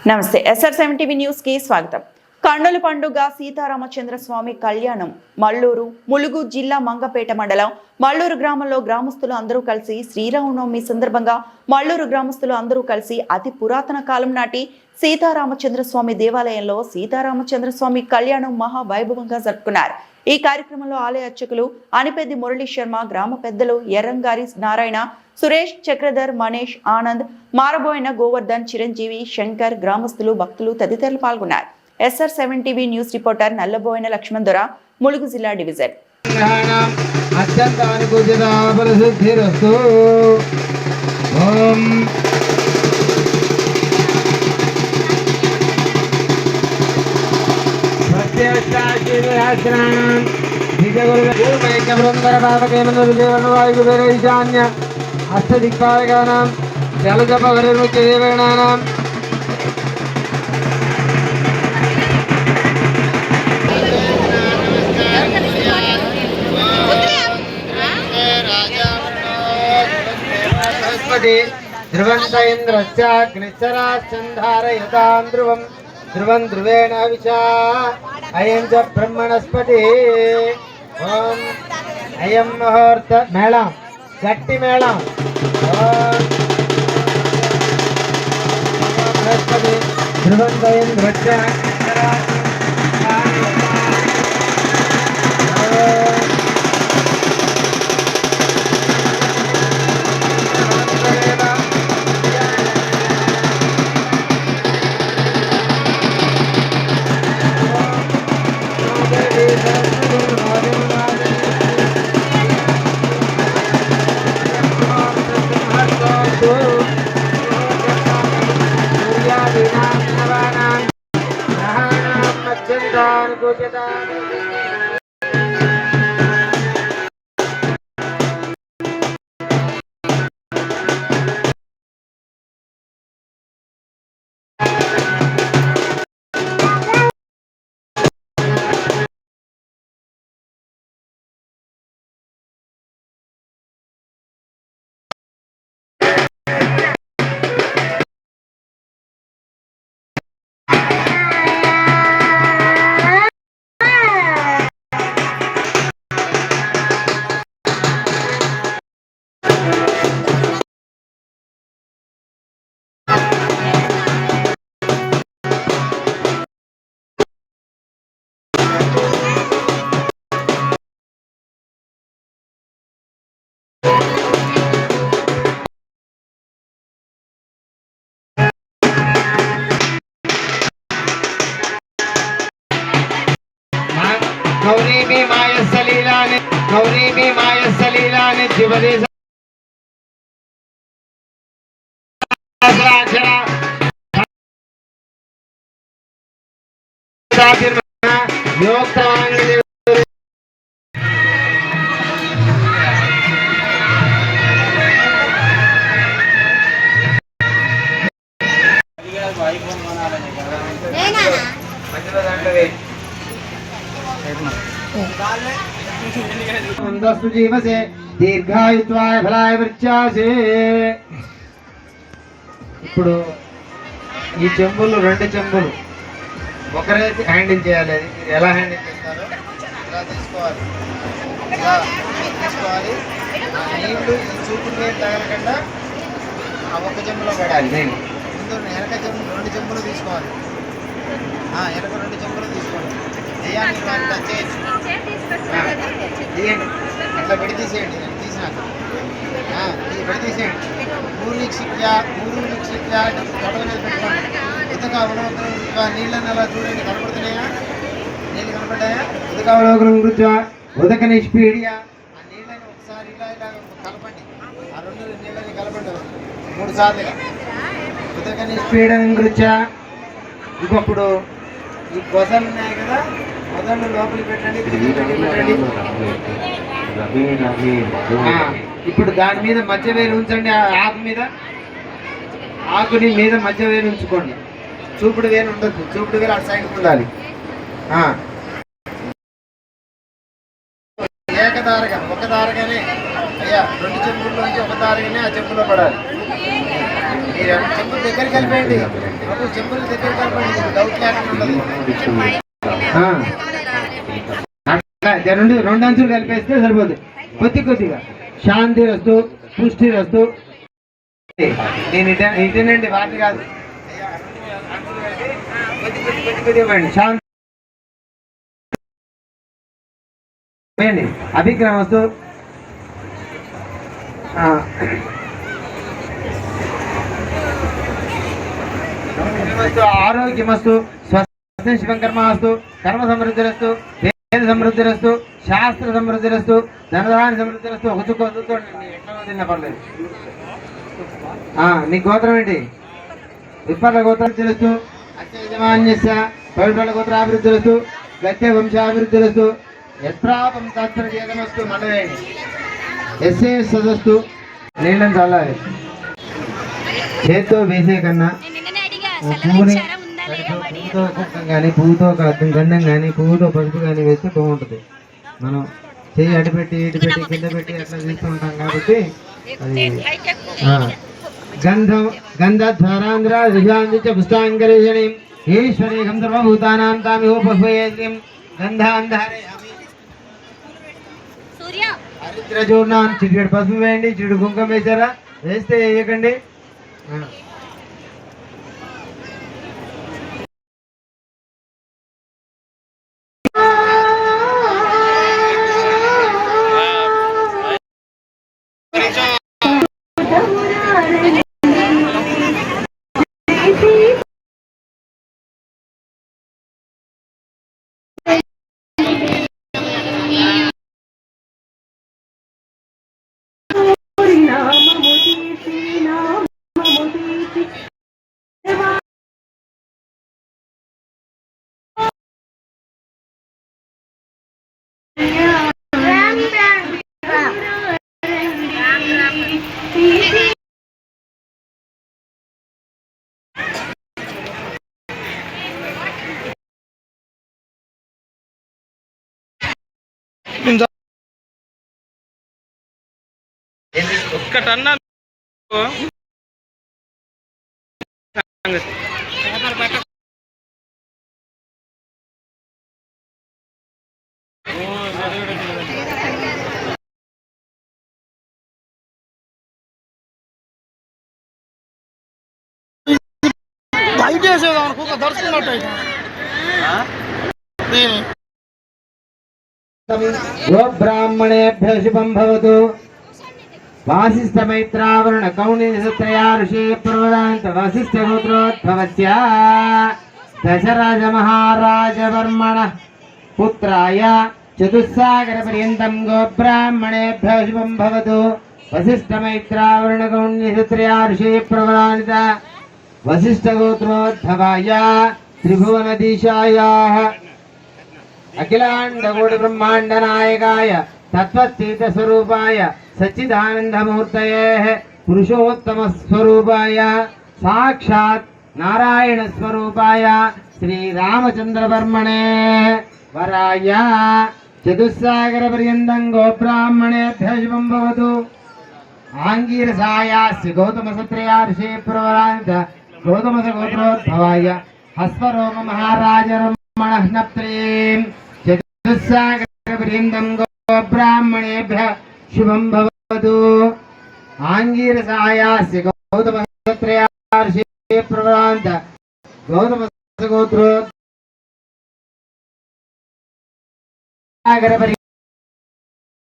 నమస్తే SR7 TV news కి స్వాగతం. కన్నుల పండుగ సీతారామచంద్ర స్వామి కళ్యాణం మల్లూరు ములుగు జిల్లా మంగపేట మండలం మల్లూరు గ్రామంలో గ్రామస్తులు అందరూ కలిసి శ్రీరామనవమి సందర్భంగా మల్లూరు గ్రామస్తులు అందరూ కలిసి అతి పురాతన కాలం నాటి సీతారామచంద్ర స్వామి దేవాలయంలో సీతారామచంద్ర స్వామి కళ్యాణం మహా వైభవంగా జరుపుకున్నారు. ఈ కార్యక్రమంలో ఆలయ అర్చకులు అనిపెద్ది మురళీ శర్మ, గ్రామ పెద్దలు ఎర్రంగారి నారాయణ, సురేష్, చక్రధర్, మనీష్, ఆనంద్, మారబోయిన గోవర్ధన్, చిరంజీవి, శంకర్, గ్రామస్తులు, భక్తులు తదితరులు పాల్గొన్నారు. SR7 TV news reporter Nallaboina Laxman Dora, Mulugu జిల్లా డివిజన్. అష్టదిక్పాలకానాం జలజపవరిముఖ్యదేవేణానాం ధ్రువంత ఇంద్రశ్చాగ్నిశ్చరాశ్చంధారయతాం ధ్రువం ధ్రువం ధ్రువేణ విచా అయం చ బ్రహ్మణస్పతి. ఓం అయం ముహూర్త మేళం గట్టి మేళం. బృహస్పతి ధ్రువంత गौरी भी माय सलीला ने जीवने జీవసే దీర్ఘాయుత్వాయ ఫలాయ వృత్యాసే. ఇప్పుడు ఈ చెంబులు 2 చెంబులు ఒకరే హ్యాండిల్ చేయాలి. అది మీరు ఎలా హ్యాండిల్ చేస్తారో ఇలా తీసుకోవాలి. నీళ్ళు ఈ చూపు నీళ్ళు తగలకుండా ఆ ఒక్క చెంబులో పడాలి. నేను ముందు వెనక చెంబు 2 చెంబులు తీసుకోవాలి. వెనక 2 చెంబులు తీసుకోవాలి. తీయండి, అట్లా పెడి తీసేయండి. తీసినాక పెడి తీసేయండి. మూడు తొడగనేది పెట్టుకోండి. ఉదక అవలోకనం నీళ్ళని అలా చూడండి, కనపడుతున్నాయా? నీళ్ళు కనపడ్డాయా? ఉదక అవలోకనం గురించి ఉదక నిష్పీడియా. ఆ నీళ్ళని ఒకసారి ఇలా కలపండి. ఆ 2 నీళ్ళని కలపండి 3 సార్లుగా. ఉదక నిష్పీడనం గురించి ఇంకొప్పుడు ఈ కొసలు ఉన్నాయి కదా, మొదలు లోపలికి పెట్టండి. ఇప్పుడు దాని మీద మధ్య వేలు ఉంచండి. ఆకు మీద ఆకుని మీద మధ్య వేలు ఉంచుకోండి. చూపుడు వేలు ఉండొద్దు. చూపుడు వేలు అటు సైడ్కి ఉండాలి. ఏకదారగా ఒక దారగానే అయ్యా 2 చెంబుల్లోంచి ఒక దారగానే ఆ చెంబులో పడాలి. మీరు చెంబులు దగ్గరికి కలిపేయండి బాబు, చెంబులు దగ్గరికి కలపండి, డౌట్ లేకుండా ఉండదు. రెండు అంచులు కలిపేస్తే సరిపోతుంది. కొద్దిగా శాంతి రస్తు, పుష్టి రస్తు. నేను ఇటేనండి వాటి కాదు, కొద్ది ఇవ్వండి. శాంతి అభిక్రమస్తు, ఆరోగ్యమస్తు, స్వస్తి శివంకర్మాస్తు, కర్మ సమృద్ధిరస్తు, వేద సమృద్ధిరస్తు, శాస్త్ర సమృద్ధిరస్తు, ధనధాని సమృద్ధిరస్తు. ఒక చుక్క వదులుతోండి, ఎట్లా తిన్నా పర్లేదు. నీ గోత్రం ఏంటి? విప్పర్ల గోత్రాభివృద్ధిరస్తు, అత్యజమాన్యస్య పవిత్రుల గోత్రాభివృద్ధిరస్తు, గత్య వంశాభివృద్ధిరస్తు, యత్రాపం తత్ప్రజేతమస్తు. మండవేయండి. ఎస్ఏ సదస్తు. నీళ్ళని చల్లాలి. చేత్తో వేసే కన్నా పువ్వుతో కుక్కం కానీ, పువ్వుతో గంధం కానీ, పువ్వుతో పసుపు కానీ వేస్తే బాగుంటుంది. మనం చెయ్యి అడిపెట్టి కింద పెట్టి అట్లా తీస్తూ ఉంటాం కాబట్టి అది గంధధ్వరాంధ్ర ఋషాంధ్య పుష్టాంగరేషణి ఈశ్వరీకం సర్వభూతానాం తామిహోపహ్వయేత్రిం గంధాంధారే హరిద్రచూర్ణం. చిటికెడు పసుపు వేయండి, చిటికెడు కుంకుమ వేసారా? వేస్తే వేయకండి. ఒక్కటన్నా దయచేసేదానికి ఒక దర్శనట్టయితే గోబ్రాహ్మణేభ్య శుభం భవతు. వాసిష్ఠ మైత్రావరుణ కౌణిత్రయా ఋషి ప్రవదాంత వసిష్ఠ గోత్రోద్భవస్య దశరథ మహారాజవర్మణ పుత్రాయ చతుస్సాగర పర్యంతం గోబ్రాహ్మణేభ్య శుభం భవతు. వసిష్ఠ మైత్రావరుణ కౌణిత్రయా ఋషి ప్రవదాంత వసిష్ఠ గోత్రోద్భవాయ త్రిభువనదీశాయ అఖిలాండకోటి బ్రహ్మాండ నాయకాయ తత్వతీత స్వరూపాయ సచ్చిదానందమూర్తయే పురుషోత్తమ స్వరూపాయ సాక్షాత్ నారాయణ స్వరూపాయ శ్రీరామచంద్రవర్మణే వరాయ చతుస్సాగర పర్యంతం గోబ్రాహ్మణేభ్య శుభం భవతు. ఆంగీరసాయాస్య గౌతమ సత్రయా ఋషి ప్రవరాంత గౌతమ గోత్రోద్భవాయ హస్వరోమ మహారాజరమణ నప్త్రీం చతుస్సాగర పర్యంతం గోబ్రాహ్మణేభ్య శుభం భవతు. ఆంగీరసాయాస్య గౌతమ సత్రయా ఋషి ప్రవరాంత గౌతమ గోత్రోద్భవాయ